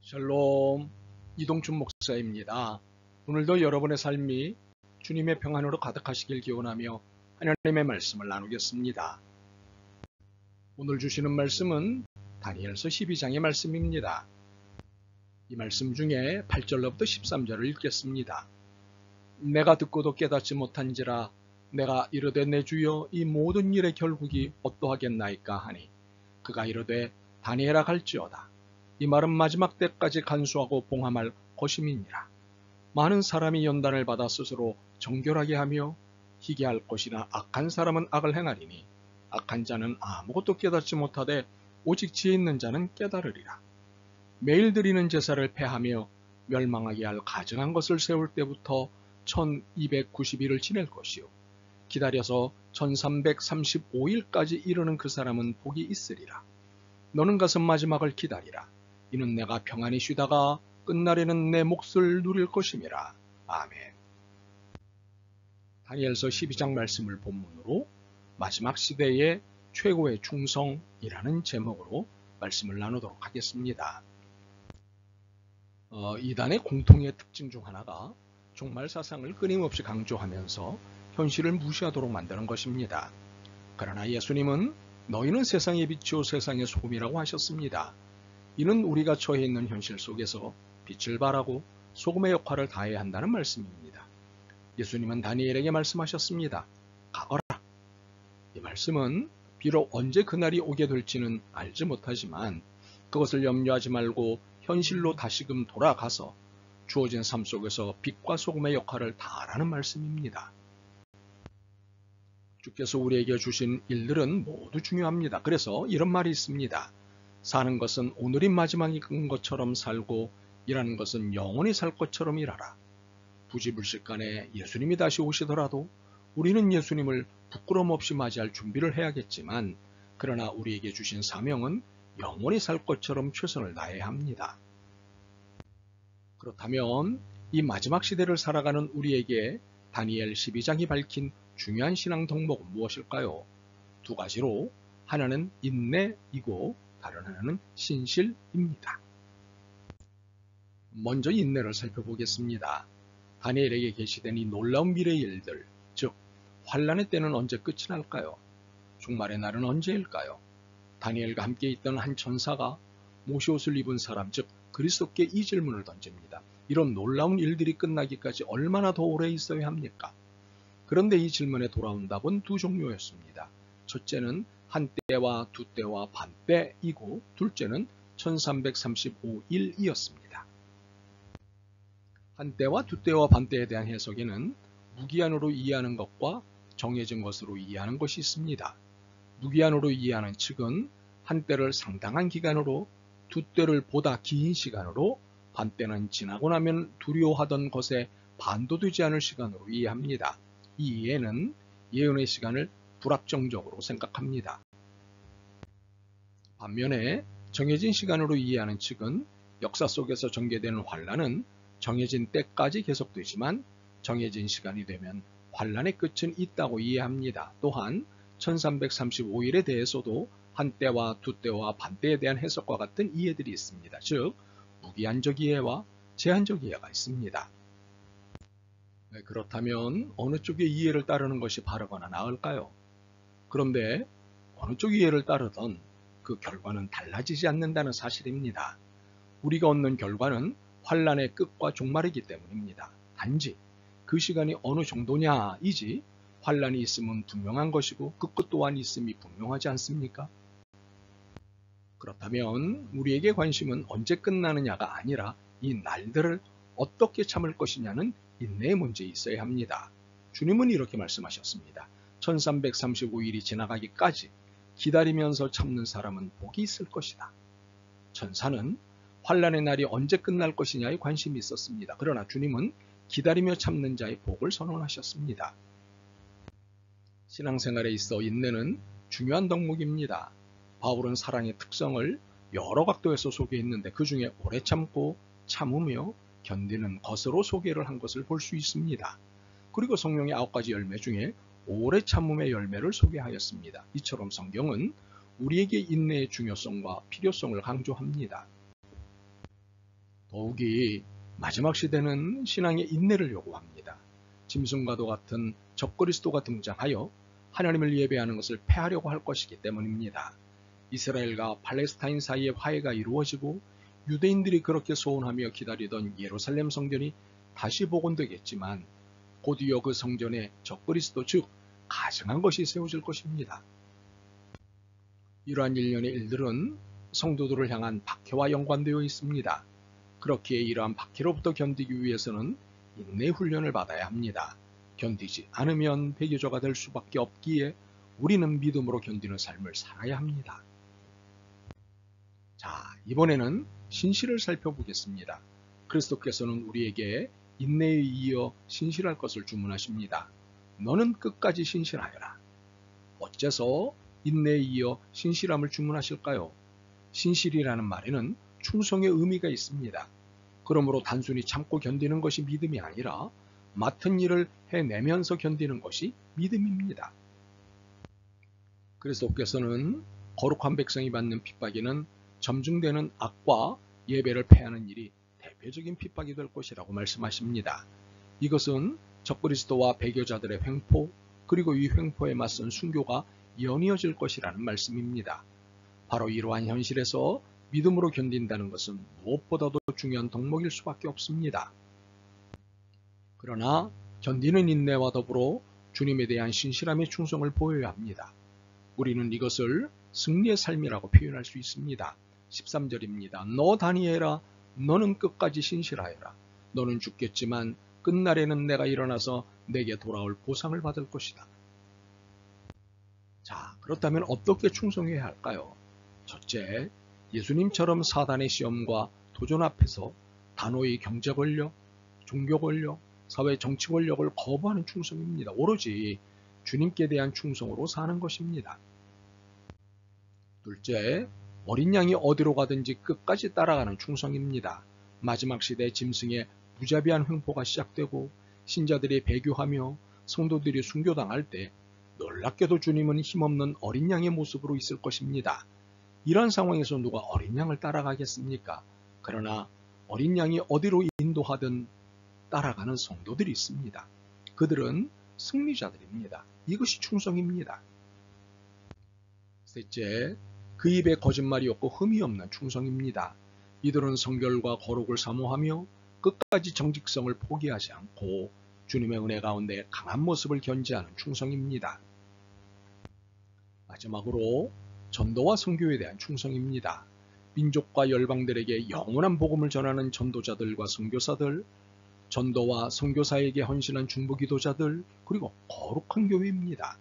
샬롬, 이동춘 목사입니다. 오늘도 여러분의 삶이 주님의 평안으로 가득하시길 기원하며 하나님의 말씀을 나누겠습니다. 오늘 주시는 말씀은 다니엘서 12장의 말씀입니다. 이 말씀 중에 8절로부터 13절을 읽겠습니다. 내가 듣고도 깨닫지 못한지라 내가 이르되 내 주여 이 모든 일의 결국이 어떠하겠나이까 하니 그가 이르되 다니엘아 갈지어다. 이 말은 마지막 때까지 간수하고 봉함할 것임이니라. 많은 사람이 연단을 받아 스스로 정결하게 하며 희귀할 것이나 악한 사람은 악을 행하리니 악한 자는 아무것도 깨닫지 못하되 오직 지혜 있는 자는 깨달으리라. 매일 드리는 제사를 폐하며 멸망하게 할 가증한 것을 세울 때부터 1290일을 지낼 것이요 기다려서 1335일까지 이르는 그 사람은 복이 있으리라. 너는 가서 마지막을 기다리라. 이는 내가 평안히 쉬다가 끝날에는 내 몫을 누릴 것임이라. 아멘. 다니엘서 12장 말씀을 본문으로 마지막 시대의 최고의 충성이라는 제목으로 말씀을 나누도록 하겠습니다. 이단의 공통의 특징 중 하나가 종말 사상을 끊임없이 강조하면서 현실을 무시하도록 만드는 것입니다. 그러나 예수님은 너희는 세상의 빛이요 세상의 소금이라고 하셨습니다. 이는 우리가 처해 있는 현실 속에서 빛을 발하고 소금의 역할을 다해야 한다는 말씀입니다. 예수님은 다니엘에게 말씀하셨습니다. 가거라. 이 말씀은 비록 언제 그날이 오게 될지는 알지 못하지만 그것을 염려하지 말고 현실로 다시금 돌아가서 주어진 삶 속에서 빛과 소금의 역할을 다하라는 말씀입니다. 주께서 우리에게 주신 일들은 모두 중요합니다. 그래서 이런 말이 있습니다. 사는 것은 오늘이 마지막인 것처럼 살고 일하는 것은 영원히 살 것처럼 일하라. 부지불식간에 예수님이 다시 오시더라도 우리는 예수님을 부끄럼 없이 맞이할 준비를 해야겠지만 그러나 우리에게 주신 사명은 영원히 살 것처럼 최선을 다해야 합니다. 그렇다면 이 마지막 시대를 살아가는 우리에게 다니엘 12장이 밝힌 중요한 신앙 덕목은 무엇일까요? 두 가지로 하나는 인내이고 다른 하나는 신실입니다. 먼저 인내를 살펴보겠습니다. 다니엘에게 계시된 이 놀라운 미래의 일들, 즉 환란의 때는 언제 끝이 날까요? 종말의 날은 언제일까요? 다니엘과 함께 있던 한 천사가 모시옷을 입은 사람, 즉 그리스도께 이 질문을 던집니다. 이런 놀라운 일들이 끝나기까지 얼마나 더 오래 있어야 합니까? 그런데 이 질문에 돌아온 답은 두 종류였습니다. 첫째는 한때와 두때와 반때이고 둘째는 1335일이었습니다. 한때와 두때와 반때에 대한 해석에는 무기한으로 이해하는 것과 정해진 것으로 이해하는 것이 있습니다. 무기한으로 이해하는 측은 한때를 상당한 기간으로, 두때를 보다 긴 시간으로, 반때는 지나고 나면 두려워하던 것에 반도 되지 않을 시간으로 이해합니다. 이 이해는 예언의 시간을 불확정적으로 생각합니다. 반면에 정해진 시간으로 이해하는 측은 역사 속에서 전개되는 환란은 정해진 때까지 계속되지만 정해진 시간이 되면 환란의 끝은 있다고 이해합니다. 또한 1335일에 대해서도 한때와 두때와 반때에 대한 해석과 같은 이해들이 있습니다. 즉 무기한적 이해와 제한적 이해가 있습니다. 그렇다면 어느 쪽의 이해를 따르는 것이 바르거나 나을까요? 그런데 어느 쪽 이해를 따르든 그 결과는 달라지지 않는다는 사실입니다. 우리가 얻는 결과는 환란의 끝과 종말이기 때문입니다. 단지 그 시간이 어느 정도냐이지 환란이 있으면 분명한 것이고 그 끝 또한 있음이 분명하지 않습니까? 그렇다면 우리에게 관심은 언제 끝나느냐가 아니라 이 날들을 어떻게 참을 것이냐는 인내의 문제에 있어야 합니다. 주님은 이렇게 말씀하셨습니다. 1335일이 지나가기까지 기다리면서 참는 사람은 복이 있을 것이다. 천사는 환란의 날이 언제 끝날 것이냐에 관심이 있었습니다. 그러나 주님은 기다리며 참는 자의 복을 선언하셨습니다. 신앙생활에 있어 인내는 중요한 덕목입니다. 바울은 사랑의 특성을 여러 각도에서 소개했는데 그 중에 오래 참고 참으며 견디는 것으로 소개를 한 것을 볼 수 있습니다. 그리고 성령의 9가지 열매 중에 오래 참음의 열매를 소개하였습니다. 이처럼 성경은 우리에게 인내의 중요성과 필요성을 강조합니다. 더욱이 마지막 시대는 신앙의 인내를 요구합니다. 짐승과도 같은 적그리스도가 등장하여 하나님을 예배하는 것을 폐하려고 할 것이기 때문입니다. 이스라엘과 팔레스타인 사이의 화해가 이루어지고 유대인들이 그렇게 소원하며 기다리던 예루살렘 성전이 다시 복원되겠지만 곧이어 그 성전에 적그리스도 즉 가증한 것이 세워질 것입니다. 이러한 일련의 일들은 성도들을 향한 박해와 연관되어 있습니다. 그렇기에 이러한 박해로부터 견디기 위해서는 인내 훈련을 받아야 합니다. 견디지 않으면 배교자가 될 수밖에 없기에 우리는 믿음으로 견디는 삶을 살아야 합니다. 자, 이번에는 신실을 살펴보겠습니다. 그리스도께서는 우리에게 인내에 이어 신실할 것을 주문하십니다. 너는 끝까지 신실하여라. 어째서 인내에 이어 신실함을 주문하실까요? 신실이라는 말에는 충성의 의미가 있습니다. 그러므로 단순히 참고 견디는 것이 믿음이 아니라 맡은 일을 해내면서 견디는 것이 믿음입니다. 그리스도께서는 거룩한 백성이 받는 핍박에는 점증되는 악과 예배를 패하는 일이 대표적인 핍박이 될 것이라고 말씀하십니다. 이것은 적그리스도와 배교자들의 횡포 그리고 이 횡포에 맞선 순교가 연이어질 것이라는 말씀입니다. 바로 이러한 현실에서 믿음으로 견딘다는 것은 무엇보다도 중요한 덕목일 수밖에 없습니다. 그러나 견디는 인내와 더불어 주님에 대한 신실함의 충성을 보여야 합니다. 우리는 이것을 승리의 삶이라고 표현할 수 있습니다. 13절입니다. 너 다니엘아 너는 끝까지 신실하여라. 너는 죽겠지만 끝날에는 내가 일어나서 내게 돌아올 보상을 받을 것이다. 자, 그렇다면 어떻게 충성해야 할까요? 첫째, 예수님처럼 사단의 시험과 도전 앞에서 단호히 경제 권력, 종교 권력, 사회 정치 권력을 거부하는 충성입니다. 오로지 주님께 대한 충성으로 사는 것입니다. 둘째, 어린 양이 어디로 가든지 끝까지 따라가는 충성입니다. 마지막 시대 짐승의 무자비한 횡포가 시작되고 신자들이 배교하며 성도들이 순교당할 때 놀랍게도 주님은 힘없는 어린 양의 모습으로 있을 것입니다. 이런 상황에서 누가 어린 양을 따라가겠습니까? 그러나 어린 양이 어디로 인도하든 따라가는 성도들이 있습니다. 그들은 승리자들입니다. 이것이 충성입니다. 셋째, 그 입에 거짓말이 없고 흠이 없는 충성입니다. 이들은 성결과 거룩을 사모하며 끝까지 정직성을 포기하지 않고 주님의 은혜 가운데 강한 모습을 견지하는 충성입니다. 마지막으로 전도와 선교에 대한 충성입니다. 민족과 열방들에게 영원한 복음을 전하는 전도자들과 선교사들, 전도와 선교사에게 헌신한 중보기도자들, 그리고 거룩한 교회입니다.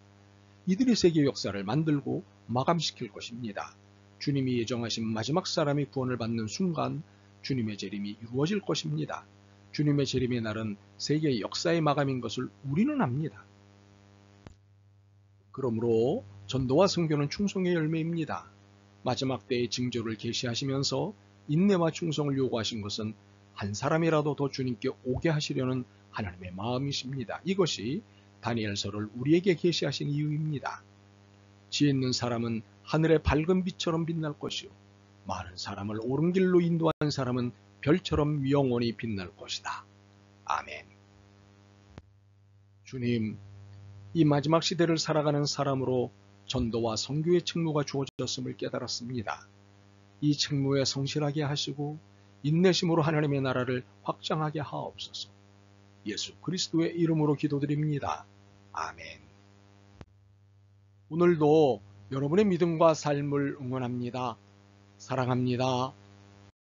이들이 세계 역사를 만들고 마감시킬 것입니다. 주님이 예정하신 마지막 사람이 구원을 받는 순간 주님의 재림이 이루어질 것입니다. 주님의 재림의 날은 세계 역사의 마감인 것을 우리는 압니다. 그러므로 전도와 선교는 충성의 열매입니다. 마지막 때의 징조를 계시하시면서 인내와 충성을 요구하신 것은 한 사람이라도 더 주님께 오게 하시려는 하나님의 마음이십니다. 이것이 다니엘서를 우리에게 계시하신 이유입니다. 지혜 있는 사람은 하늘의 밝은 빛처럼 빛날 것이요 많은 사람을 옳은 길로 인도한 사람은 별처럼 영원히 빛날 것이다. 아멘. 주님, 이 마지막 시대를 살아가는 사람으로 전도와 선교의 책무가 주어졌음을 깨달았습니다. 이 책무에 성실하게 하시고 인내심으로 하나님의 나라를 확장하게 하옵소서. 예수 그리스도의 이름으로 기도드립니다. 아멘. 오늘도 여러분의 믿음과 삶을 응원합니다. 사랑합니다.